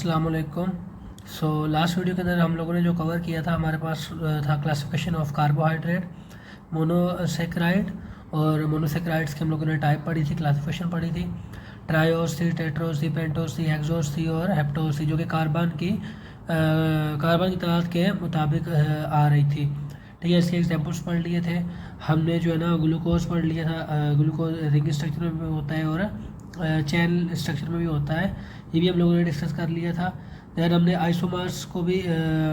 अस्सलाम वालेकुम। Last video के अंदर हम लोगों ने जो कवर किया था, हमारे पास था क्लासिफिकेशन ऑफ कार्बोहाइड्रेट, मोनोसेक्राइड और मोनोसेक्राइड्स की हम लोगों ने टाइप पढ़ी थी, क्लासिफिकेशन पढ़ी थी। ट्रायोस थी, टेट्रोस थी, पेंटोस थी, हेक्सोस थी और हेप्टोस थी, जो कि कार्बन की तादाद के मुताबिक आ रही थी। ठीक है, इसके एग्जाम्पल्स पढ़ लिए थे हमने। जो है ना, ग्लूकोज पढ़ लिया था, ग्लूकोज रिंग स्ट्रक्चर में भी होता है और चैन स्ट्रक्चर में भी होता है, ये भी हम लोगों ने डिस्कस कर लिया था। दैन हमने आइसोमर्स को भी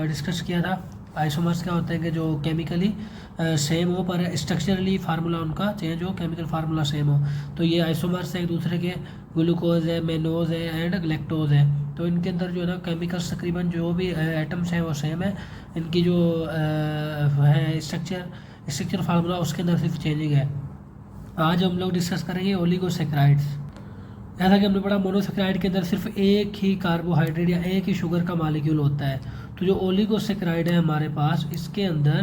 डिस्कस किया था। आइसोमर्स क्या होते हैं कि जो केमिकली सेम हो पर स्ट्रक्चरली फार्मूला उनका चेंज हो, केमिकल फार्मूला सेम हो, तो ये आइसोमर्स है एक दूसरे के। ग्लूकोज है, मेनोज है एंड ग्लैक्टोज है, तो इनके अंदर जो है ना केमिकल्स तकरीबन जो भी एटम्स हैं वो सेम है। इनकी जो है स्ट्रक्चर फार्मूला उसके अंदर सिर्फ चेंजिंग है। आज हम लोग डिस्कस करेंगे ओलिगोसेक्राइड्स। जैसा कि हमने पढ़ा, मोनोसेक्राइड के अंदर सिर्फ एक ही कार्बोहाइड्रेट या एक ही शुगर का मालिक्यूल होता है। तो जो ओलिगोसेक्राइड है हमारे पास, इसके अंदर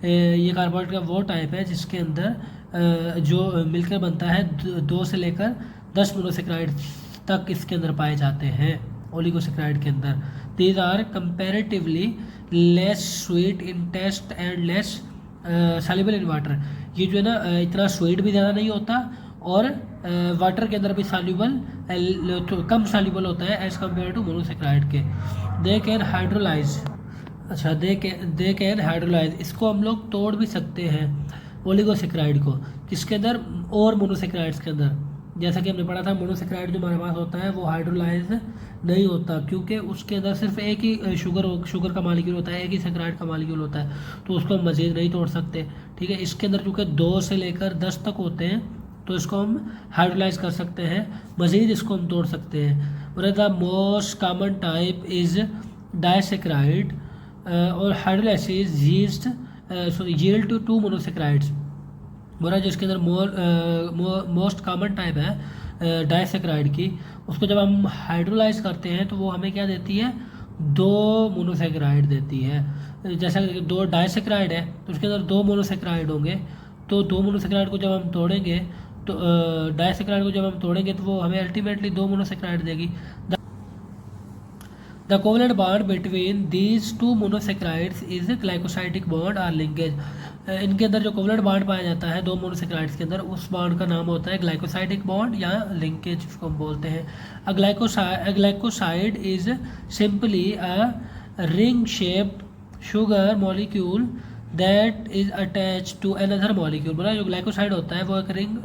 ये कार्बोहाइड्रेट का वो टाइप है जिसके अंदर जो मिलकर बनता है 2 से लेकर 10 मोनोसेक्राइड तक इसके अंदर पाए जाते हैं। ओलिगोसेक्राइड के अंदर these are comparatively less sweet in taste and less soluble in water. ये जो है ना इतना स्वीट भी ज़्यादा नहीं होता और वाटर के अंदर भी सॉल्युबल तो कम सॉल्युबल होता है एज़ कम्पेयर टू मोनोसेक्राइड के। They can hydrolyse. अच्छा, दे कैन हाइड्रोलाइज, इसको हम लोग तोड़ भी सकते हैं ओलिगोसेक्राइड को, किसके अंदर और मोनोसेक्राइड्स के अंदर। जैसा कि हमने पढ़ा था, मोनोसेक्राइड जो हमारे पास होता है वो हाइड्रोलाइज नहीं होता, क्योंकि उसके अंदर सिर्फ एक ही शुगर का मालिक्यूल होता है, एक ही सेक्राइड का मालिक्यूल होता है, तो उसको हम मज़ीद नहीं तोड़ सकते। ठीक है, इसके अंदर चूँकि 2 से लेकर 10 तक होते हैं, तो इसको हम हाइड्रोलाइज कर सकते हैं, मज़ीद इसको हम तोड़ सकते हैं। और the most common type is disaccharide और हाइड्रोलाइसिस यील्ड टू मोनोसेक्राइड्स। बोला जिसके अंदर मोस्ट कॉमन टाइप है डाइसेक्राइड की, उसको जब हम हाइड्रोलाइज करते हैं तो वो हमें क्या देती है, 2 मोनोसेक्राइड देती है। जैसा 2 डाइसेक्राइड है तो उसके अंदर 2 मोनोसेक्राइड होंगे, तो 2 मोनोसेक्राइड को जब हम तोड़ेंगे तो डाइसेक्राइड को जब हम तोड़ेंगे तो वो हमें अल्टीमेटली 2 मोनोसेक्राइड देगी। The covalent bond between these 2 monosaccharides is a glycosidic bond or linkage। इनके अंदर जो कोवलेंट बॉन्ड पाया जाता है 2 मोनोसेक्राइड्स के अंदर, उस बॉन्ड का नाम होता है ग्लाइकोसाइडिक बॉन्ड या लिंकेज, जिसको हम बोलते हैं। A glycoside is simply a ring shaped sugar molecule that is attach to another molecule. बोला जो ग्लाइकोसाइड होता है वो एक रिंग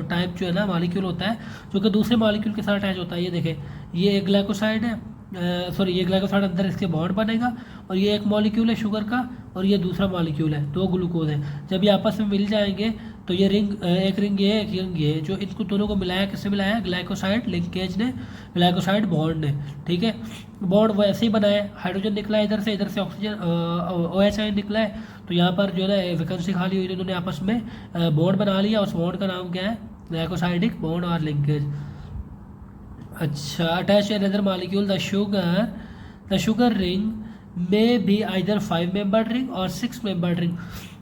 टाइप जो है ना मॉलिक्यूल होता है, जो कि दूसरे मॉलिक्यूल के साथ अटैच होता है। ये देखें, ये एक ग्लाइकोसाइड है, ये ग्लाइकोसाइड अंदर इसके बॉन्ड बनेगा, और ये एक मॉलिक्यूल है शुगर का और ये दूसरा मॉलिक्यूल है, 2 ग्लूकोज है। जब ये आपस में मिल जाएंगे तो ये रिंग, एक रिंग ये है, एक रिंग ये है, जो इनको दोनों को मिलाया, किससे मिलाया, ग्लाइकोसाइड लिंकेज ने, ग्लाइकोसाइड बॉन्ड ने। ठीक है, बॉन्ड वैसे ही बनाया, हाइड्रोजन निकला है इधर से ऑक्सीजन OH निकला है, तो यहाँ पर जो है ना वैकेंसी खाली हुई, इन्होंने आपस में बॉन्ड बना लिया। उस बॉन्ड का नाम क्या है, ग्लाइकोसाइडिक बॉन्ड और लिंकेज। अच्छा, attach another molecule the sugar ring में भी आइदर 5 मेंबर्ड रिंग और 6 मेंबर्ड रिंग।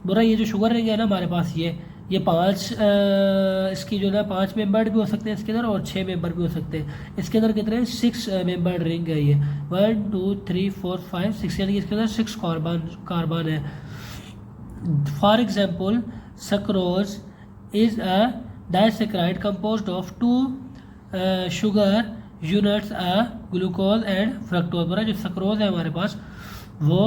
बोला ये जो शुगर रिंग है ना हमारे पास, ये 5 इसकी जो है ना 5 मेंबर्ड भी हो सकते हैं इसके अंदर और 6 मेंबर भी हो सकते हैं। इसके अंदर कितने, 6 मेंबर्ड रिंग है ये, 1 2 3 4 5 6, यानी इसके अंदर 6 कार्बन है। For example, sucrose is a disaccharide composed of 2 sugar units glucose and fructose. बोला जो सक्रोज है हमारे पास वो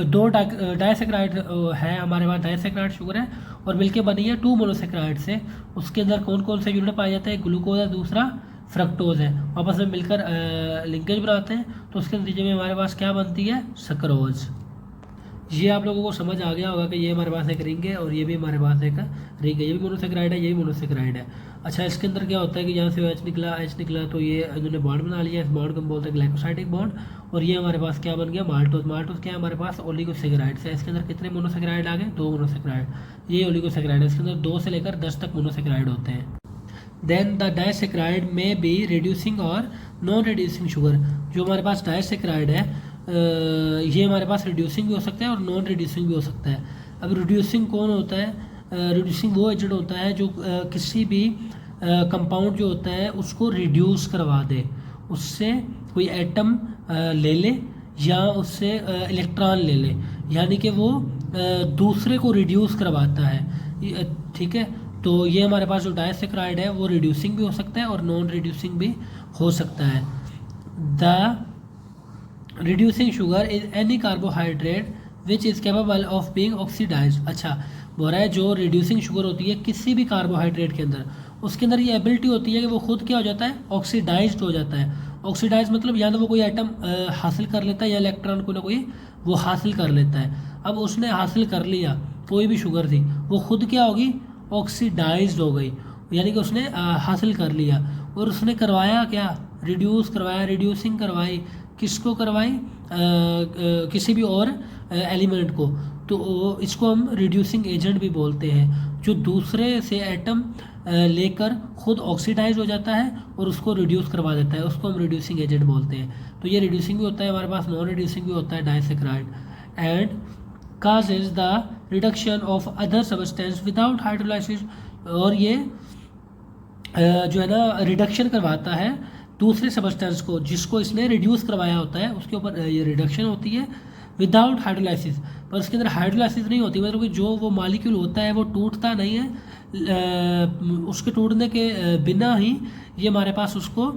2 डाइसेक्राइड है हमारे पास, डाइसेक्राइड शुगर है और मिलके बनी है 2 मोनोसेक्राइड से। उसके अंदर कौन कौन से यूनिट पाए जाते हैं, ग्लूकोज है, दूसरा फ्रक्टोज है, आपस में मिलकर लिंकेज बनाते हैं, तो उसके नतीजे में हमारे पास क्या बनती है, सक्रोज। ये आप लोगों को समझ आ गया होगा कि ये हमारे पास एक रिंग है और ये भी हमारे पास एक रिंग है, ये भी मोनोसेक्राइड है, ये भी मोनोसेक्राइड है। अच्छा, इसके अंदर क्या होता है कि यहाँ से H निकला तो ये इन्होंने बॉन्ड बना लिया, इस बॉन्ड को हम बोलते हैं ग्लाइकोसाइडिक बॉन्ड, और ये हमारे पास क्या बन गया, माल्टोज क्या है हमारे पास, ओलिगोसेक्राइड्स है। इसके अंदर कितने मोनोसेक्राइड आ गए, 2 मोनोसेक्राइड, ये ओलिगोसेक्राइड है, इसके अंदर 2 से लेकर 10 तक मोनोसेक्राइड होते हैं। देन द डाइसेक्राइड में बी रिड्यूसिंग और नॉन रिड्यूसिंग शुगर। जो हमारे पास डाइसेक्राइड है ये हमारे पास रिड्यूसिंग भी हो सकता है और नॉन रिड्यूसिंग भी हो सकता है। अब रिड्यूसिंग कौन होता है, रिड्यूसिंग वो एजेंट होता है जो किसी भी कंपाउंड जो होता है उसको रिड्यूस करवा दे, उससे कोई एटम ले ले या उससे इलेक्ट्रॉन ले ले, यानी कि वो दूसरे को रिड्यूस करवाता है। ठीक है, तो ये हमारे पास जो डाइसैकराइड है वो रिड्यूसिंग भी हो सकता है और नॉन रिड्यूसिंग भी हो सकता है। The reducing sugar is any carbohydrate which is capable of being oxidised. अच्छा, बोल रहा है जो रिड्यूसिंग शुगर होती है किसी भी कार्बोहाइड्रेट के अंदर, उसके अंदर ये एबिलिटी होती है कि वो खुद क्या हो जाता है, ऑक्सीडाइज्ड हो जाता है। ऑक्सीडाइज मतलब या तो वो कोई एटम हासिल कर लेता है या इलेक्ट्रॉन को ना कोई वो हासिल कर लेता है। अब उसने हासिल कर लिया, कोई भी शुगर थी, वो खुद क्या होगी, ऑक्सीडाइज्ड हो गई, यानी कि उसने हासिल कर लिया। और उसने करवाया क्या, रिड्यूस करवाया, रिड्यूसिंग करवाई, किसको करवाई, किसी भी और एलिमेंट को। तो इसको हम रिड्यूसिंग एजेंट भी बोलते हैं, जो दूसरे से एटम लेकर खुद ऑक्सीडाइज हो जाता है और उसको रिड्यूस करवा देता है, उसको हम रिड्यूसिंग एजेंट बोलते हैं। तो ये रिड्यूसिंग भी होता है हमारे पास, नॉन रिड्यूसिंग भी होता है disaccharide. And causes the reduction of other substance without hydrolysis, और ये जो है ना रिडक्शन करवाता है दूसरे सब्सटेंस को जिसको इसने रिड्यूस करवाया होता है, उसके ऊपर ये रिडक्शन होती है विदाउट हाइड्रोलाइसिस। पर उसके अंदर हाइड्रोलाइसिस नहीं होती, मतलब कि जो वो मॉलिक्यूल होता है वो टूटता नहीं है, उसके टूटने के बिना ही ये हमारे पास उसको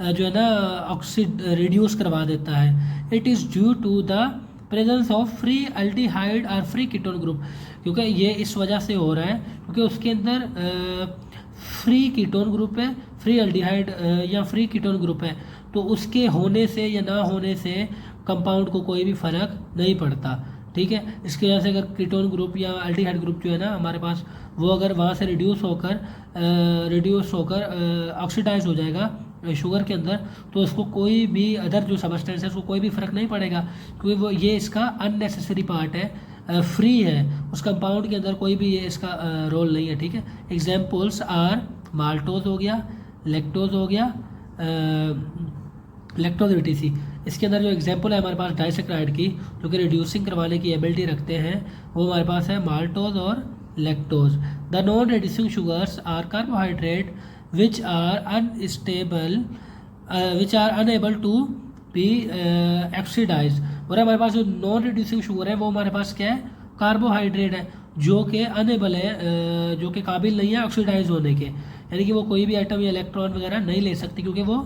जो है ना ऑक्सीड रिड्यूस करवा देता है। It is due to the presence of free aldehyde और फ्री कीटोन ग्रुप, क्योंकि ये इस वजह से हो रहा है क्योंकि उसके अंदर फ्री कीटोन ग्रुप है, फ्री अल्डिहाइड या फ्री कीटोन ग्रुप है। तो उसके होने से या ना होने से कंपाउंड को कोई भी फ़र्क नहीं पड़ता। ठीक है, इसकी वजह से अगर कीटोन ग्रुप या अल्डिहाइड ग्रुप जो है ना हमारे पास, वो अगर वहाँ से रिड्यूस होकर ऑक्सीडाइज हो जाएगा शुगर के अंदर, तो उसको कोई भी अदर जो सबस्टेंस है उसको कोई भी फ़र्क नहीं पड़ेगा, क्योंकि वो ये इसका अननेसेसरी पार्ट है, फ्री है, उस कंपाउंड के अंदर कोई भी ये इसका रोल नहीं है। ठीक है, एग्जाम्पल्स आर माल्टोज हो गया, लैक्टोज हो गया, लैक्टोज etc। इसके अंदर जो एग्जाम्पल है हमारे पास डाइसैकराइड की, जो कि रिड्यूसिंग करवाने की एबिलिटी रखते हैं, वो हमारे पास है माल्टोज और lactose. The non reducing sugars are carbohydrate which are unstable which are unable to be oxidized। और हमारे पास जो नॉन रिड्यूसिंग शुगर है वो हमारे पास क्या है, कार्बोहाइड्रेट है, जो कि अनेबल है, जो कि काबिल नहीं है ऑक्सीडाइज होने के, यानी कि वो कोई भी एटम या इलेक्ट्रॉन वगैरह नहीं ले सकती क्योंकि वो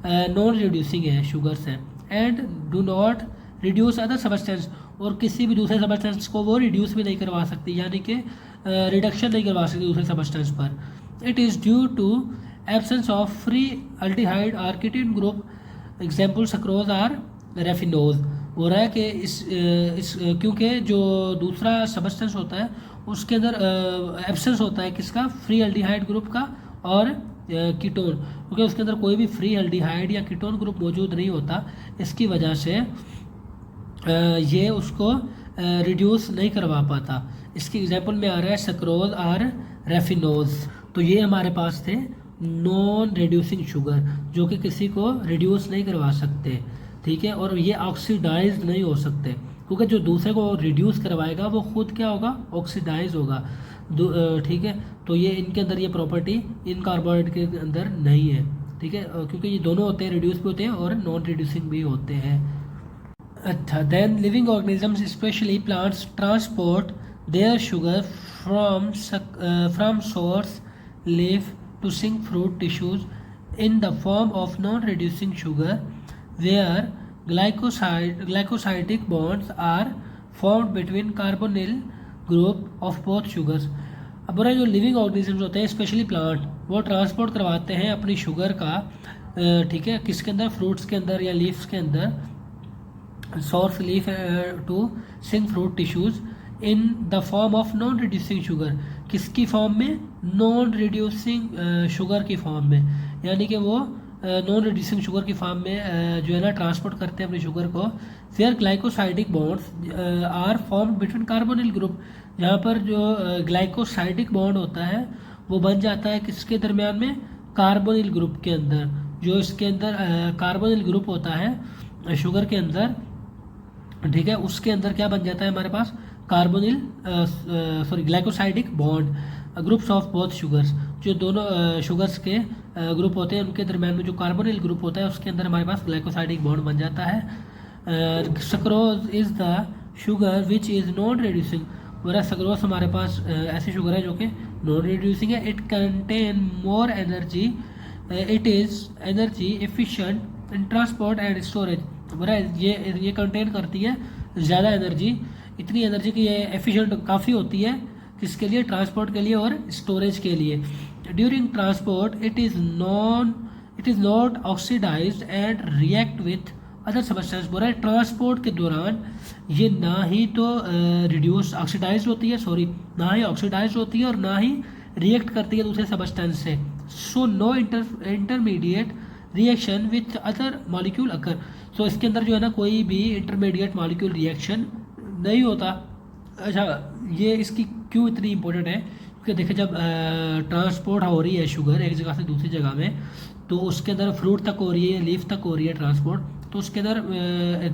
नॉन रिड्यूसिंग है, शुगर्स हैं। And do not reduce other substance, और किसी भी दूसरे सबस्टेंस को वो रिड्यूस भी नहीं करवा सकती, यानी कि रिडक्शन नहीं करवा सकती दूसरे सबस्टेंस पर। It is due to absence of free aldehyde or ketone group, example sucrose or raffinose। हो रहा है कि इस क्योंकि जो दूसरा सबस्टेंस होता है उसके अंदर एब्सेंस होता है किसका, फ्री अल्डिहाइड ग्रुप का और कीटोन, क्योंकि उसके अंदर कोई भी फ्री अल्डिहाइड या कीटोन ग्रुप मौजूद नहीं होता, इसकी वजह से ये उसको रिड्यूस नहीं करवा पाता। इसकी एग्जांपल में आ रहा है सक्रोज और रेफिनोज। तो ये हमारे पास थे नॉन रिड्यूसिंग शुगर, जो कि किसी को रिड्यूस नहीं करवा सकते। ठीक है, और ये ऑक्सीडाइज नहीं हो सकते, क्योंकि जो दूसरे को रिड्यूस करवाएगा वो खुद क्या होगा, ऑक्सीडाइज होगा। ठीक है, तो ये इनके अंदर ये प्रॉपर्टी इन कार्बोहाइड्रेट के अंदर नहीं है। ठीक है, क्योंकि ये दोनों होते हैं, रिड्यूस भी होते हैं और नॉन रिड्यूसिंग भी होते हैं। अच्छा, then living organisms specially plants transport their sugar from source leaf to sink fruit tissues in the form of non-reducing sugar where glycosidic bonds are formed between carbonyl group of both sugars। अब बोला जो living organisms होते हैं specially plant, वो transport करवाते हैं अपनी sugar का, ठीक है, किसके अंदर, फ्रूट्स के अंदर या लीव्स के अंदर, source leaf to sink fruit tissues in the form of non reducing sugar. किसकी फॉर्म में, नॉन रिड्यूसिंग शुगर की फॉर्म में, यानी कि वो नॉन रिड्यूसिंग शुगर की फॉर्म में जो है ना ट्रांसपोर्ट करते हैं अपनी शुगर को। फिर glycosidic bonds are formed between carbonyl group, जहाँ पर जो ग्लाइकोसाइडिक बॉन्ड होता है वो बन जाता है किसके दरमियान में, कार्बोनिल ग्रुप के अंदर। जो इसके अंदर कार्बोनिल ग्रुप होता है शुगर के अंदर, ठीक है, उसके अंदर क्या बन जाता है हमारे पास, carbonyl glycosidic bond groups of both sugars, जो दोनों शुगर्स के ग्रुप होते हैं उनके दरम्यान में जो कार्बोनिल ग्रुप होता है उसके अंदर हमारे पास ग्लाइकोसाइडिक बॉन्ड बन जाता है। Sucrose is the sugar which is non reducing, वरा सक्रोज हमारे पास ऐसी शुगर है जो कि नॉन रिड्यूसिंग है। It contain more energy, it is energy efficient in transport and storage, वरा ये कंटेन करती है ज़्यादा एनर्जी, इतनी एनर्जी की ये एफिशिएंट काफ़ी होती है किसके लिए, ट्रांसपोर्ट के लिए और स्टोरेज के लिए। During transport it is not oxidised and react with other substance, बोला ट्रांसपोर्ट के दौरान ये ना ही तो रिड्यूस ऑक्सीडाइज होती है, ना ही ऑक्सीडाइज होती है और ना ही रिएक्ट करती है दूसरे सब्सटेंस से। So no intermediate reaction with other molecule occur, so इसके अंदर जो है ना कोई भी इंटरमीडिएट मॉलिक्यूल रिएक्शन नहीं होता। अच्छा, ये इसकी क्यों इतनी इंपॉर्टेंट है, क्योंकि देखिए जब ट्रांसपोर्ट हो रही है शुगर एक जगह से दूसरी जगह में, तो उसके अंदर फ्रूट तक हो रही है, लीफ तक हो रही है ट्रांसपोर्ट, तो उसके अंदर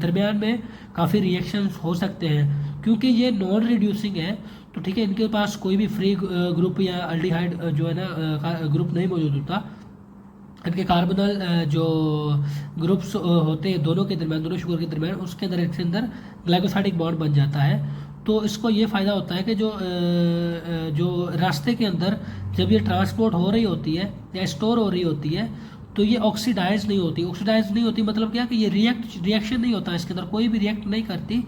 दरमियान में काफ़ी रिएक्शंस हो सकते हैं। क्योंकि ये नॉन रिड्यूसिंग है तो ठीक है, इनके पास कोई भी फ्री ग्रुप या अल्डिहाइड जो है ना ग्रुप नहीं मौजूद होता, इनके कार्बोनल जो ग्रुप्स होते हैं दोनों के दरमियान, दोनों शुगर के दरमियान, उसके अंदर इसके अंदर ग्लाइकोसाइडिक बॉन्ड बन जाता है। तो इसको ये फ़ायदा होता है कि जो रास्ते के अंदर जब ये ट्रांसपोर्ट हो रही होती है या स्टोर हो रही होती है तो ये ऑक्सीडाइज नहीं होती मतलब क्या कि ये रिएक्शन नहीं होता, इसके अंदर कोई भी रिएक्ट नहीं करती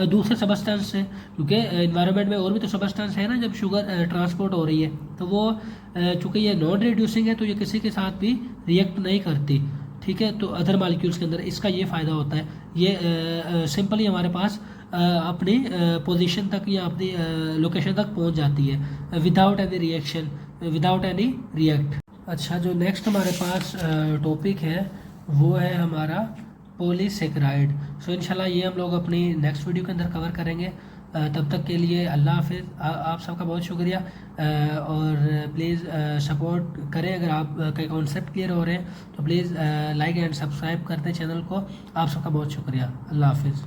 दूसरे सबस्टेंस से, क्योंकि इन्वायरमेंट में और भी तो सबस्टेंस है ना जब शुगर ट्रांसपोर्ट हो रही है, तो वो चूँकि ये नॉन रिड्यूसिंग है तो ये किसी के साथ भी रिएक्ट नहीं करती, ठीक है। तो अदर मालिक्यूल्स के अंदर इसका ये फ़ायदा होता है, ये सिंपली हमारे पास अपनी पोजीशन तक या अपनी लोकेशन तक पहुंच जाती है without any reaction, without any react. अच्छा, जो नेक्स्ट हमारे पास टॉपिक है वो है हमारा पॉलीसेकेराइड। सो इंशाल्लाह ये हम लोग अपनी नेक्स्ट वीडियो के अंदर कवर करेंगे। तब तक के लिए अल्लाह हाफिज़, आप सबका बहुत शुक्रिया। और प्लीज़ सपोर्ट करें, अगर आप के कॉन्सेप्ट क्लियर हो रहे हैं तो प्लीज़ लाइक एंड सब्सक्राइब करते चैनल को। आप सबका बहुत शुक्रिया। अल्लाह हाफिज़।